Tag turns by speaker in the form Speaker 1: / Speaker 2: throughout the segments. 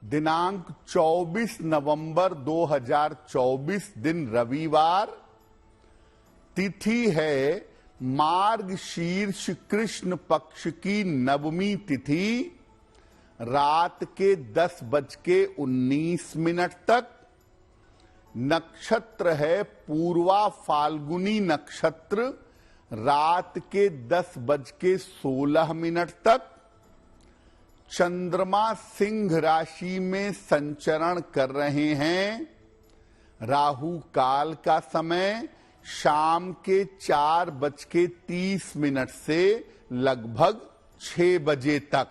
Speaker 1: दिनांक 24 नवंबर 2024 दिन रविवार। तिथि है मार्गशीर्ष कृष्ण पक्ष की नवमी तिथि, रात के 10:19 तक। नक्षत्र है पूर्वा फाल्गुनी नक्षत्र, रात के 10:16 तक। चंद्रमा सिंह राशि में संचरण कर रहे हैं। राहु काल का समय शाम के 4:30 से लगभग 6 बजे तक।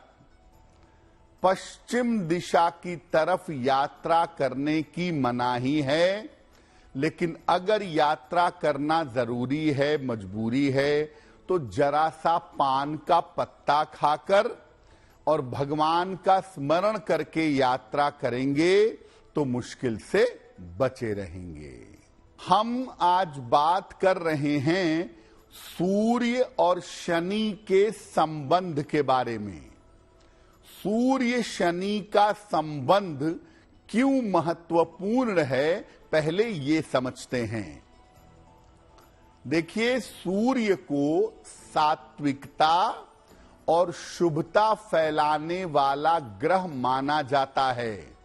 Speaker 1: पश्चिम दिशा की तरफ यात्रा करने की मनाही है, लेकिन अगर यात्रा करना जरूरी है, मजबूरी है, तो जरा सा पान का पत्ता खाकर और भगवान का स्मरण करके यात्रा करेंगे तो मुश्किल से बचे रहेंगे। हम आज बात कर रहे हैं सूर्य और शनि के संबंध के बारे में। सूर्य शनि का संबंध क्यों महत्वपूर्ण है, पहले ये समझते हैं। देखिए, सूर्य को सात्विकता और शुभता फैलाने वाला ग्रह माना जाता है।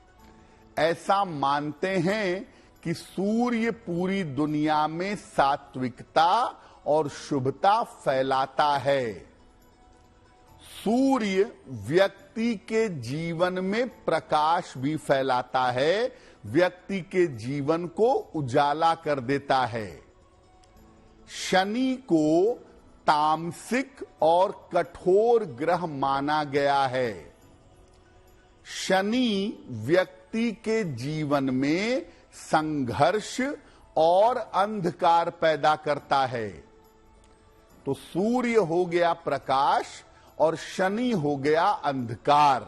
Speaker 1: ऐसा मानते हैं कि सूर्य पूरी दुनिया में सात्विकता और शुभता फैलाता है। सूर्य व्यक्ति के जीवन में प्रकाश भी फैलाता है, व्यक्ति के जीवन को उजाला कर देता है। शनि को तामसिक और कठोर ग्रह माना गया है। शनि व्यक्ति के जीवन में संघर्ष और अंधकार पैदा करता है। तो सूर्य हो गया प्रकाश और शनि हो गया अंधकार।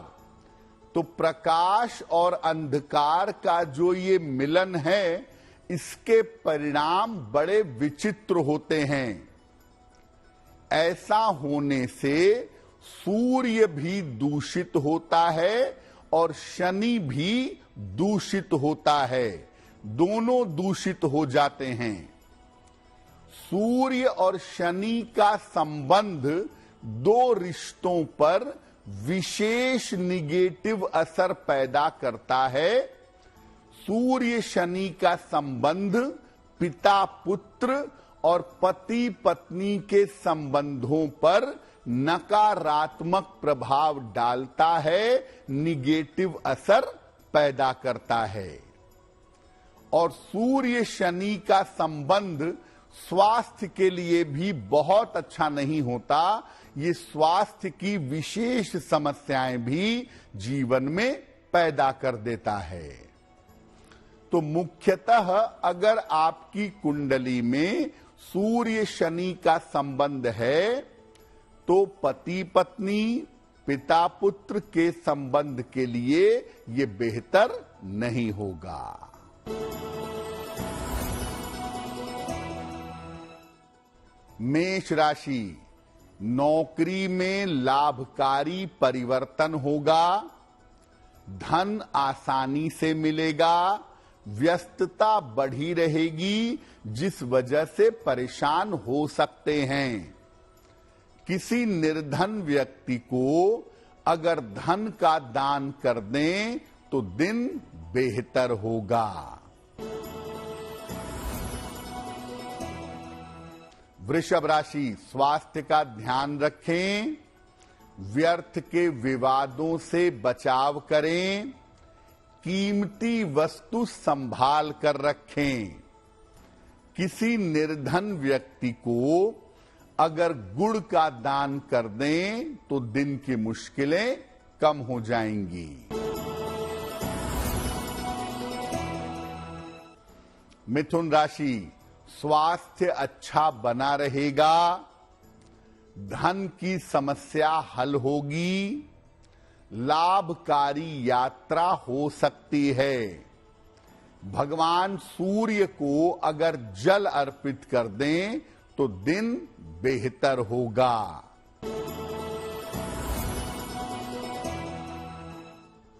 Speaker 1: तो प्रकाश और अंधकार का जो ये मिलन है, इसके परिणाम बड़े विचित्र होते हैं। ऐसा होने से सूर्य भी दूषित होता है और शनि भी दूषित होता है, दोनों दूषित हो जाते हैं। सूर्य और शनि का संबंध दो रिश्तों पर विशेष निगेटिव असर पैदा करता है। सूर्य शनि का संबंध पिता पुत्र और पति पत्नी के संबंधों पर नकारात्मक प्रभाव डालता है, निगेटिव असर पैदा करता है। और सूर्य शनि का संबंध स्वास्थ्य के लिए भी बहुत अच्छा नहीं होता। ये स्वास्थ्य की विशेष समस्याएं भी जीवन में पैदा कर देता है। तो मुख्यतः अगर आपकी कुंडली में सूर्य शनि का संबंध है, तो पति पत्नी पिता पुत्र के संबंध के लिए ये बेहतर नहीं होगा। मेष राशि, नौकरी में लाभकारी परिवर्तन होगा, धन आसानी से मिलेगा, व्यस्तता बढ़ी रहेगी, जिस वजह से परेशान हो सकते हैं। किसी निर्धन व्यक्ति को अगर धन का दान कर दें तो दिन बेहतर होगा। वृषभ राशि, स्वास्थ्य का ध्यान रखें, व्यर्थ के विवादों से बचाव करें, कीमती वस्तु संभाल कर रखें। किसी निर्धन व्यक्ति को अगर गुड़ का दान कर दें तो दिन की मुश्किलें कम हो जाएंगी। मिथुन राशि, स्वास्थ्य अच्छा बना रहेगा, धन की समस्या हल होगी, लाभकारी यात्रा हो सकती है। भगवान सूर्य को अगर जल अर्पित कर दें तो दिन बेहतर होगा।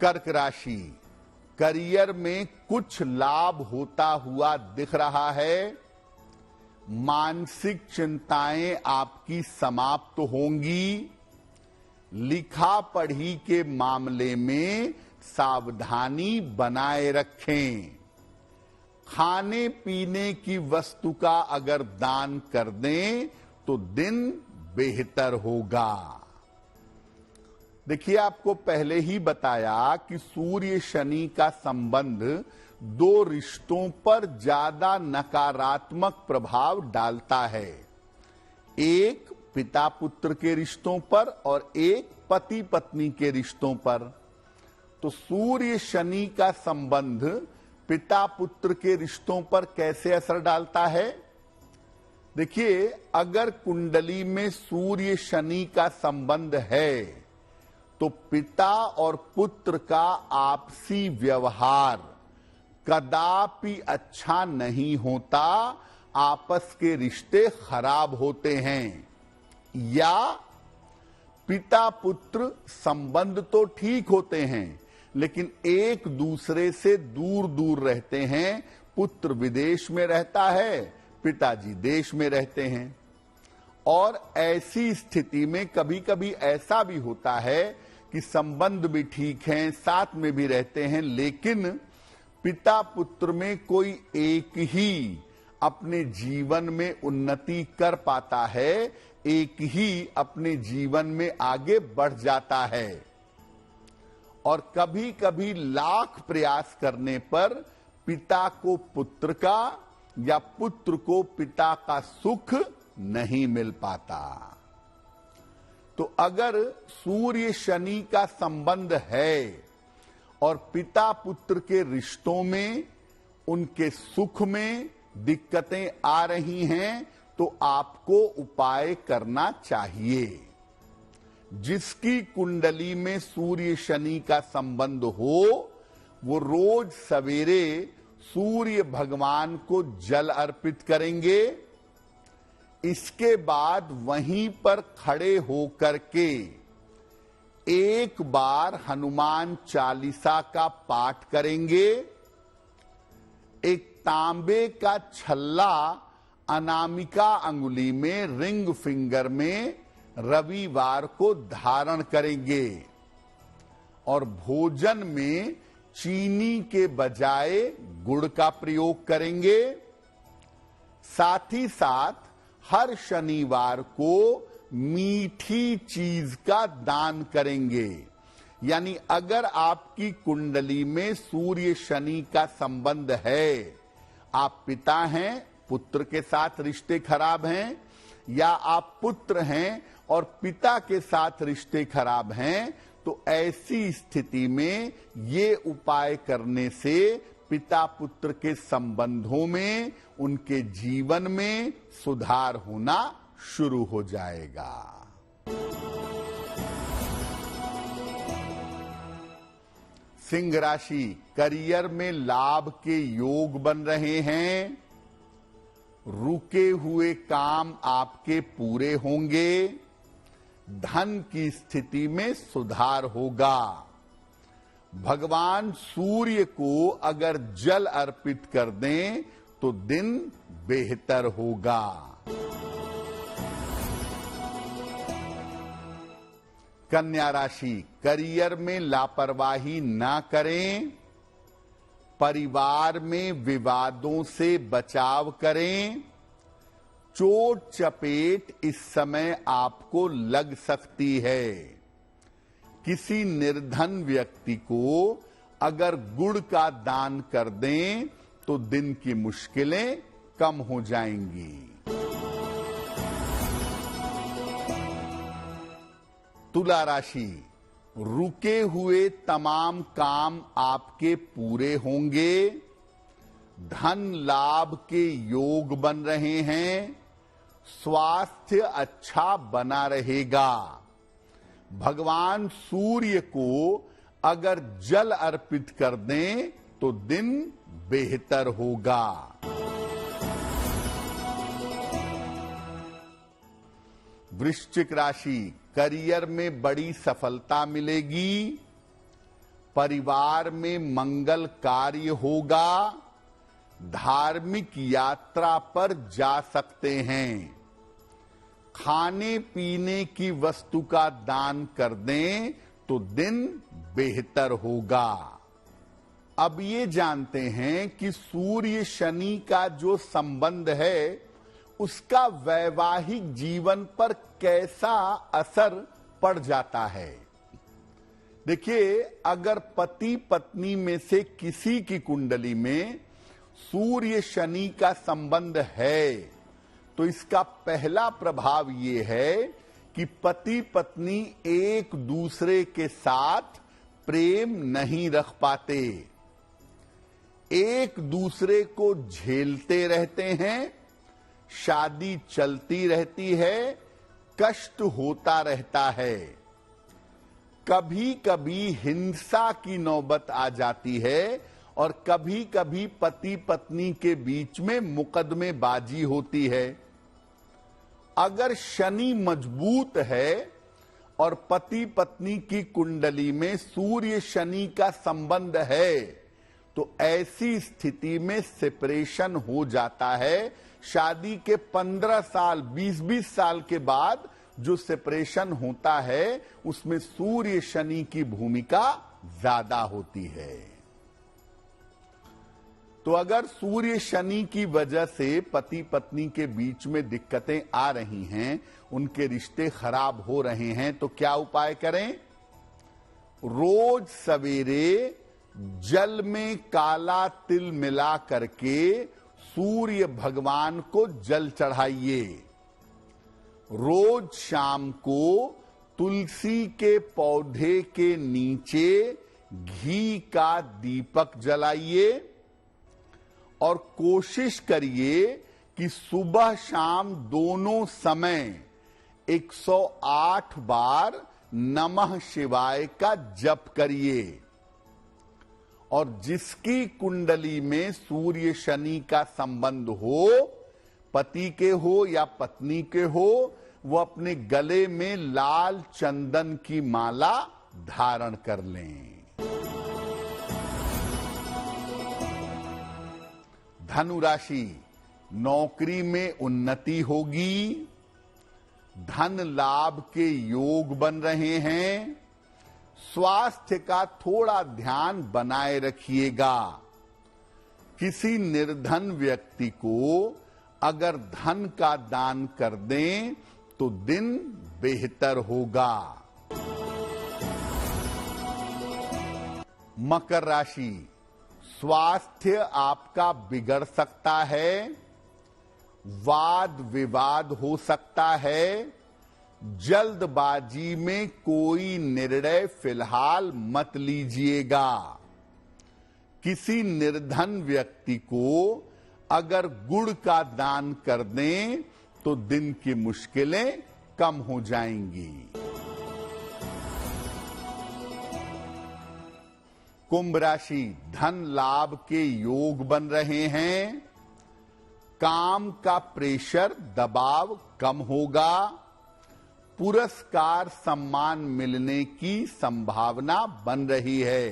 Speaker 1: कर्क राशि, करियर में कुछ लाभ होता हुआ दिख रहा है। मानसिक चिंताएं आपकी समाप्त होंगी। लिखा पढ़ी के मामले में सावधानी बनाए रखें। खाने पीने की वस्तु का अगर दान कर दें तो दिन बेहतर होगा। देखिए, आपको पहले ही बताया कि सूर्य शनि का संबंध दो रिश्तों पर ज्यादा नकारात्मक प्रभाव डालता है। एक पिता पुत्र के रिश्तों पर और एक पति पत्नी के रिश्तों पर। तो सूर्य शनि का संबंध पिता पुत्र के रिश्तों पर कैसे असर डालता है? देखिए, अगर कुंडली में सूर्य शनि का संबंध है तो पिता और पुत्र का आपसी व्यवहार कदापि अच्छा नहीं होता। आपस के रिश्ते खराब होते हैं। या पिता पुत्र संबंध तो ठीक होते हैं लेकिन एक दूसरे से दूर दूर रहते हैं। पुत्र विदेश में रहता है, पिताजी देश में रहते हैं। और ऐसी स्थिति में कभी कभी ऐसा भी होता है कि संबंध भी ठीक हैं, साथ में भी रहते हैं, लेकिन पिता पुत्र में कोई एक ही अपने जीवन में उन्नति कर पाता है, एक ही अपने जीवन में आगे बढ़ जाता है। और कभी कभी लाख प्रयास करने पर पिता को पुत्र का या पुत्र को पिता का सुख नहीं मिल पाता। तो अगर सूर्य शनि का संबंध है और पिता पुत्र के रिश्तों में, उनके सुख में दिक्कतें आ रही हैं तो आपको उपाय करना चाहिए। जिसकी कुंडली में सूर्य शनि का संबंध हो वो रोज सवेरे सूर्य भगवान को जल अर्पित करेंगे। इसके बाद वहीं पर खड़े होकर के एक बार हनुमान चालीसा का पाठ करेंगे। एक तांबे का छल्ला अनामिका अंगुली में, रिंग फिंगर में रविवार को धारण करेंगे और भोजन में चीनी के बजाय गुड़ का प्रयोग करेंगे। साथ ही साथ हर शनिवार को मीठी चीज का दान करेंगे। यानी अगर आपकी कुंडली में सूर्य शनि का संबंध है, आप पिता हैं, पुत्र के साथ रिश्ते खराब हैं, या आप पुत्र हैं और पिता के साथ रिश्ते खराब हैं, तो ऐसी स्थिति में ये उपाय करने से पिता पुत्र के संबंधों में, उनके जीवन में सुधार होना शुरू हो जाएगा। सिंह राशि, करियर में लाभ के योग बन रहे हैं। रुके हुए काम आपके पूरे होंगे। धन की स्थिति में सुधार होगा। भगवान सूर्य को अगर जल अर्पित कर दें तो दिन बेहतर होगा। कन्या राशि, करियर में लापरवाही ना करें। परिवार में विवादों से बचाव करें। चोट चपेट इस समय आपको लग सकती है। किसी निर्धन व्यक्ति को अगर गुड़ का दान कर दें तो दिन की मुश्किलें कम हो जाएंगी। तुला राशि, रुके हुए तमाम काम आपके पूरे होंगे। धन लाभ के योग बन रहे हैं। स्वास्थ्य अच्छा बना रहेगा। भगवान सूर्य को अगर जल अर्पित कर दें तो दिन बेहतर होगा। वृश्चिक राशि, करियर में बड़ी सफलता मिलेगी। परिवार में मंगल कार्य होगा, धार्मिक यात्रा पर जा सकते हैं, खाने पीने की वस्तु का दान कर दें तो दिन बेहतर होगा। अब ये जानते हैं कि सूर्य शनि का जो संबंध है उसका वैवाहिक जीवन पर कैसा असर पड़ जाता है। देखिए, अगर पति पत्नी में से किसी की कुंडली में सूर्य शनि का संबंध है तो इसका पहला प्रभाव ये है कि पति पत्नी एक दूसरे के साथ प्रेम नहीं रख पाते, एक दूसरे को झेलते रहते हैं, शादी चलती रहती है, कष्ट होता रहता है, कभी कभी हिंसा की नौबत आ जाती है और कभी कभी पति पत्नी के बीच में मुकदमेबाजी होती है। अगर शनि मजबूत है और पति पत्नी की कुंडली में सूर्य शनि का संबंध है तो ऐसी स्थिति में सेपरेशन हो जाता है। शादी के 15 साल 20-20 साल के बाद जो सेपरेशन होता है उसमें सूर्य शनि की भूमिका ज्यादा होती है। तो अगर सूर्य शनि की वजह से पति पत्नी के बीच में दिक्कतें आ रही हैं, उनके रिश्ते खराब हो रहे हैं, तो क्या उपाय करें? रोज सवेरे जल में काला तिल मिला करके सूर्य भगवान को जल चढ़ाइए। रोज शाम को तुलसी के पौधे के नीचे घी का दीपक जलाइए और कोशिश करिए कि सुबह शाम दोनों समय 108 बार नमः शिवाय का जप करिए। और जिसकी कुंडली में सूर्य शनि का संबंध हो, पति के हो या पत्नी के हो, वो अपने गले में लाल चंदन की माला धारण कर लें। धनु राशि, नौकरी में उन्नति होगी, धन लाभ के योग बन रहे हैं, स्वास्थ्य का थोड़ा ध्यान बनाए रखिएगा। किसी निर्धन व्यक्ति को अगर धन का दान कर दें तो दिन बेहतर होगा। मकर राशि, स्वास्थ्य आपका बिगड़ सकता है, वाद विवाद हो सकता है, जल्दबाजी में कोई निर्णय फिलहाल मत लीजिएगा। किसी निर्धन व्यक्ति को अगर गुड़ का दान कर दें तो दिन की मुश्किलें कम हो जाएंगी। कुंभ राशि, धन लाभ के योग बन रहे हैं, काम का प्रेशर दबाव कम होगा, पुरस्कार सम्मान मिलने की संभावना बन रही है।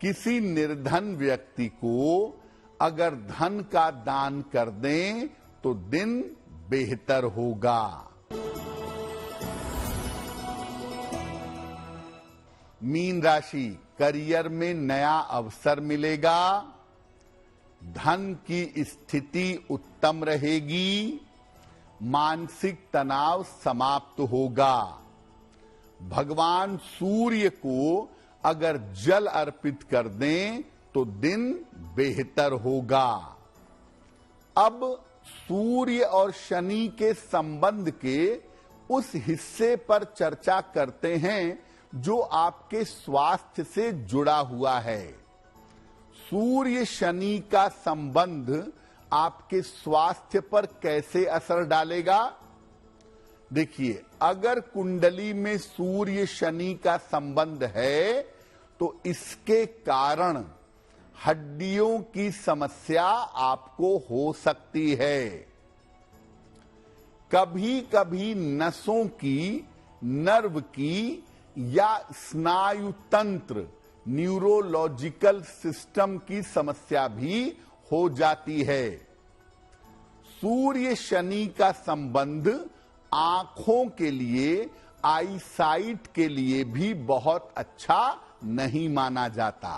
Speaker 1: किसी निर्धन व्यक्ति को अगर धन का दान कर दें तो दिन बेहतर होगा। मीन राशि, करियर में नया अवसर मिलेगा, धन की स्थिति उत्तम रहेगी, मानसिक तनाव समाप्त होगा। भगवान सूर्य को अगर जल अर्पित कर दें तो दिन बेहतर होगा। अब सूर्य और शनि के संबंध के उस हिस्से पर चर्चा करते हैं जो आपके स्वास्थ्य से जुड़ा हुआ है। सूर्य शनि का संबंध आपके स्वास्थ्य पर कैसे असर डालेगा? देखिए, अगर कुंडली में सूर्य शनि का संबंध है तो इसके कारण हड्डियों की समस्या आपको हो सकती है। कभी कभी नसों की, नर्व की या स्नायु तंत्र न्यूरोलॉजिकल सिस्टम की समस्या भी हो जाती है। सूर्य शनि का संबंध आंखों के लिए, आईसाइट के लिए भी बहुत अच्छा नहीं माना जाता।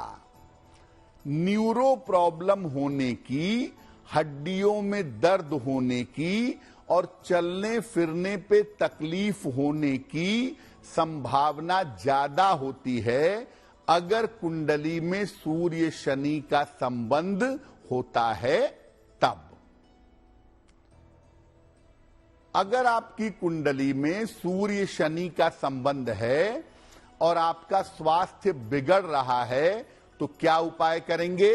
Speaker 1: न्यूरो प्रॉब्लम होने की, हड्डियों में दर्द होने की और चलने फिरने पे तकलीफ होने की संभावना ज्यादा होती है अगर कुंडली में सूर्य शनि का संबंध होता है तब। अगर आपकी कुंडली में सूर्य शनि का संबंध है और आपका स्वास्थ्य बिगड़ रहा है तो क्या उपाय करेंगे?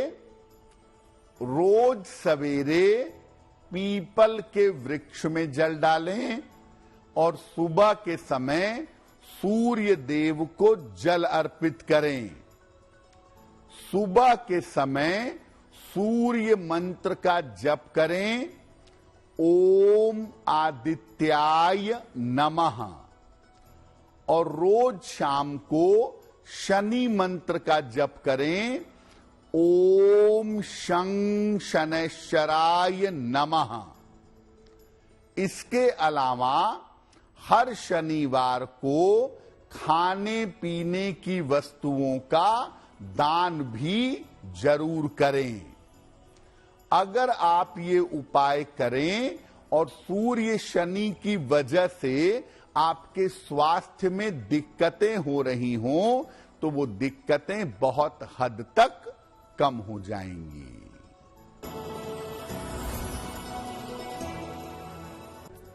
Speaker 1: रोज सवेरे पीपल के वृक्ष में जल डालें और सुबह के समय सूर्य देव को जल अर्पित करें। सुबह के समय सूर्य मंत्र का जप करें, ओम आदित्याय नमः, और रोज शाम को शनि मंत्र का जप करें, ओम शं शनैश्चराय नमः। इसके अलावा हर शनिवार को खाने पीने की वस्तुओं का दान भी जरूर करें। अगर आप ये उपाय करें और सूर्य शनि की वजह से आपके स्वास्थ्य में दिक्कतें हो रही हों तो वो दिक्कतें बहुत हद तक कम हो जाएंगी।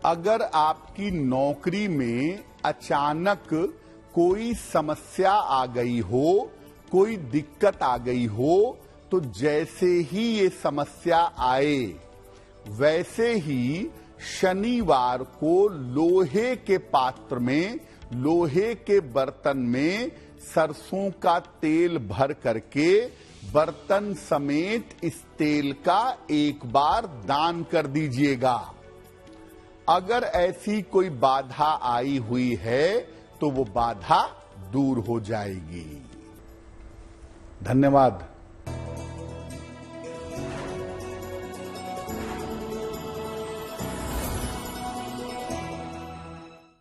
Speaker 1: अगर आपकी नौकरी में अचानक कोई समस्या आ गई हो, कोई दिक्कत आ गई हो, तो जैसे ही ये समस्या आए वैसे ही शनिवार को लोहे के पात्र में, लोहे के बर्तन में सरसों का तेल भर करके बर्तन समेत इस तेल का एक बार दान कर दीजिएगा। अगर ऐसी कोई बाधा आई हुई है तो वो बाधा दूर हो जाएगी। धन्यवाद।